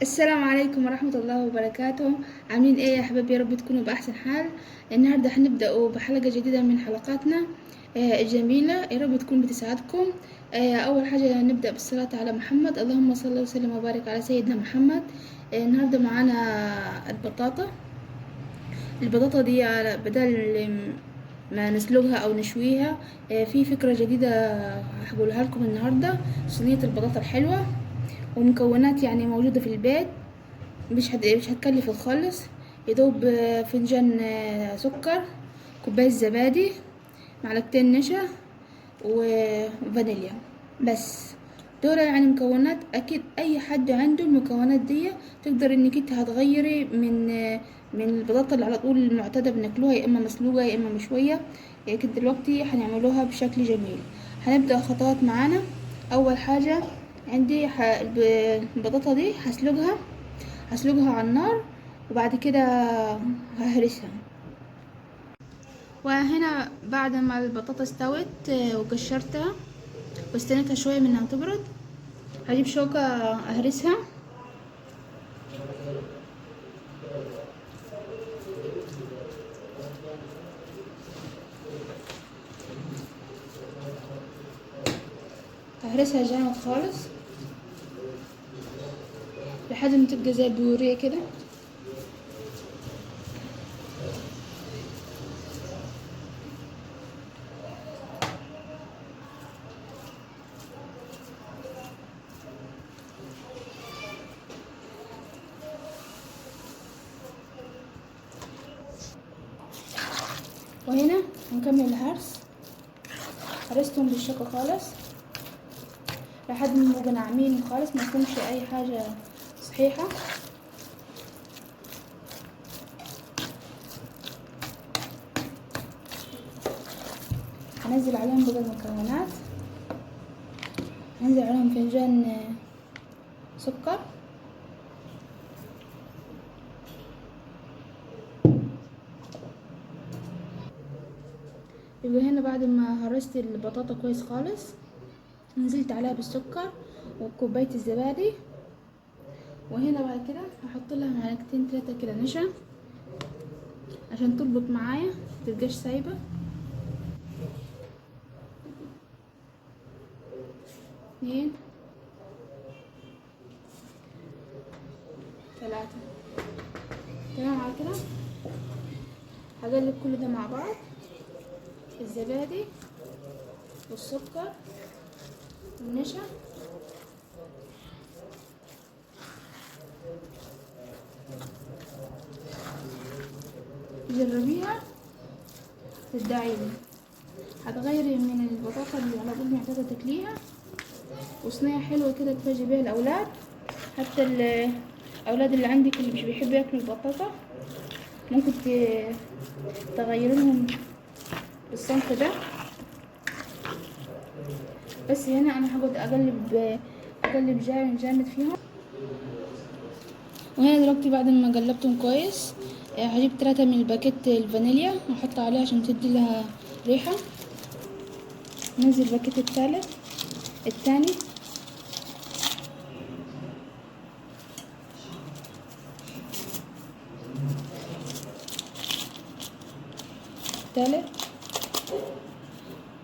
السلام عليكم ورحمة الله وبركاته. عاملين ايه يا حبايبي؟ يا رب تكونوا بأحسن حال. النهاردة هنبدأ بحلقة جديدة من حلقاتنا الجميلة، يا رب تكون بتساعدكم. أول حاجة نبدأ بالصلاة على محمد، اللهم صل وسلم وبارك على سيدنا محمد. النهاردة معانا البطاطا. البطاطا دي بدل ما نسلقها أو نشويها، في فكرة جديدة هقولها لكم النهاردة. صينية البطاطا الحلوة، ومكونات يعني موجودة في البيت، مش هتكلف خالص. يدوب فنجان سكر، كوباية زبادي، معلقتين نشا، وفانيليا بس. دول يعني مكونات اكيد اي حد عنده المكونات دي تقدر انك انت هتغيري من البطاطا اللي على طول المعتاده بناكلوها، يا اما مسلوقه يا اما مشويه. لكن دلوقتي هنعملوها بشكل جميل. هنبدا خطوات معانا. اول حاجه عندي البطاطا دي هسلقها على النار، وبعد كده ههرسها. وهنا بعد ما البطاطا استوت وقشرتها واستنيتها شوية من انها تبرد، هجيب شوكة اهرسها. ههرسها جامد خالص لحد ما تبقى زي البوريه كده. وهنا هنكمل الهرس. هرستهم بالشوكة خالص لحد ما يبقوا ناعمين خالص، ما يكونش اي حاجة صحيحة. هنزل عليهم بقى المكونات. هنزل عليهم فنجان سكر، يبقى هنا بعد ما هرست البطاطا كويس خالص نزلت عليها بالسكر وكوباية الزبادي. وهنا بعد كده هحط لها معلقتين 3 كده نشا عشان تربط معايا متبقاش سايبة. 2 3. تمام. على كده هقلب كل ده مع بعض، الزبادي والسكر والنشا. جربيها تدعيلي، هتغيري من البطاطا اللي على طول معتادة تاكليها، وصينية حلوة كده تفاجئ بيها الأولاد. حتى الأولاد اللي عندك اللي مش بيحبوا ياكلوا البطاطا ممكن تغيري لهم الصنف ده. بس هنا أنا هقعد أقلب جامد فيهم. وهنا دلوقتي بعد ما قلبتهم كويس هجيب 3 من الباكيت الفانيليا واحط عليها عشان تدي لها ريحة. ننزل الباكيت التاني. التالت.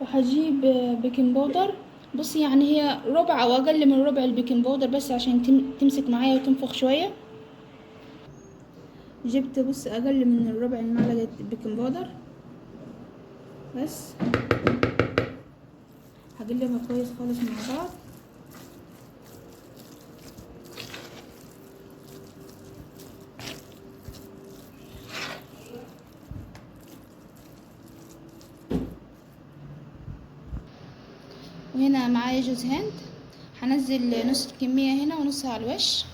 وهجيب بيكنج باودر. بصي يعني هي ربع او اقل من ربع البيكنج باودر بس عشان تمسك معايا وتنفخ شويه. جبت بص اقل من الربع المعلقه بيكنج باودر بس. هقلبها كويس خالص مع بعض. وهنا معايا جوز هند، هنزل نص الكميه هنا ونصها على الوش.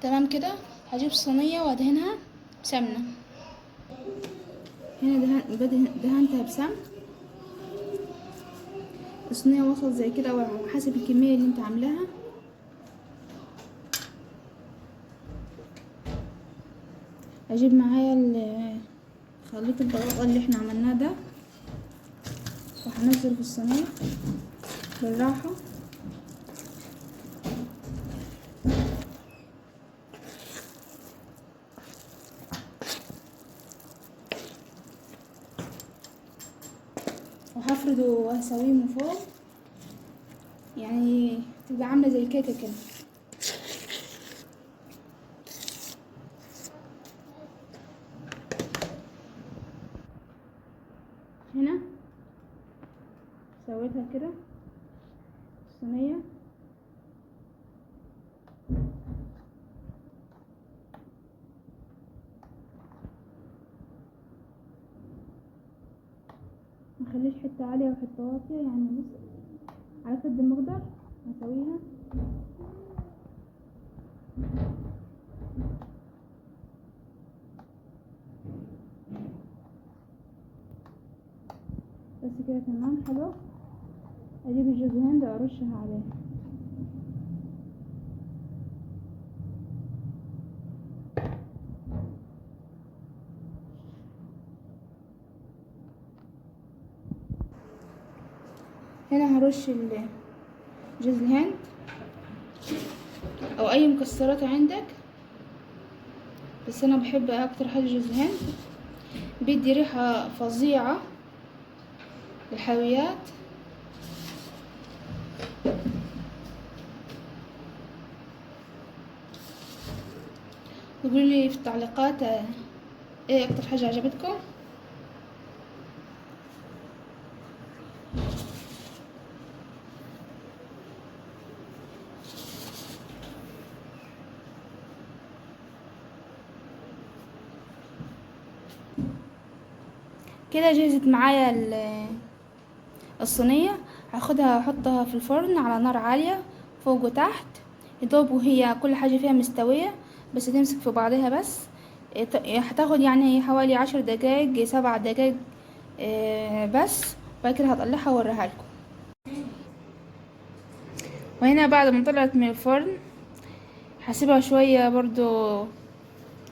تمام كده. هجيب صينيه وادهنها بسمنه. هنا دهنتها بسمن. الصينيه وصلت زي كده او حسب الكميه اللي انت عاملاها. هجيب معايا خليط البطاطا اللي احنا عملناه ده، وهنزل في الصينية بالراحة. وهفرده وهسويه من فوق، يعني تبقى عاملة زي الكيكة كده. هنا سويتها كده في الصينية. مخليش حتة عالية وحتة واطية، يعني بص على قد المقدر هسويها. بس كده تمام حلو. اجيب الجوز هند وارشها عليه. هنا هرش جوز الهند او اي مكسرات عندك، بس انا بحب اكتر حاجه جوز الهند، بيدي ريحه فظيعه للحلويات. قولوا لي في التعليقات ايه اكتر حاجه عجبتكم. كده جهزت معايا الصينيه. هاخدها احطها في الفرن على نار عاليه فوق وتحت يدوب، وهي كل حاجه فيها مستويه بس تمسك في بعضها. بس هتاخد يعني حوالي 10 دقايق 7 دقايق بس. وبعد كده هطلعها واوريها لكم. وهنا بعد ما طلعت من الفرن هسيبها شويه برضو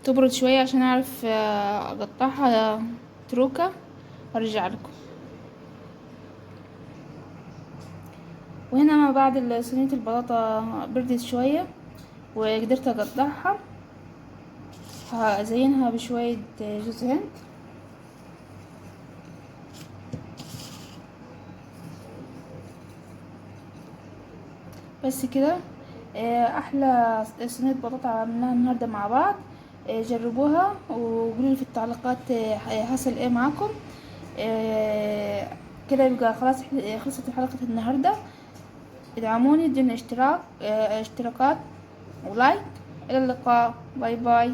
تبرد شويه عشان اعرف اقطعها تروكه وارجع لكم. وهنا ما بعد صينيه البطاطا بردت شويه وقدرت اقطعها، هزينها بشويه جوز هند. بس كده احلى صينيه بطاطا عملناها النهارده مع بعض. جربوها وقولوا لي في التعليقات حصل ايه معاكم. كده يبقى خلاص خلصت حلقه النهارده. ادعموني ادوني اشتراكات ولايك. الى اللقاء، باي باي.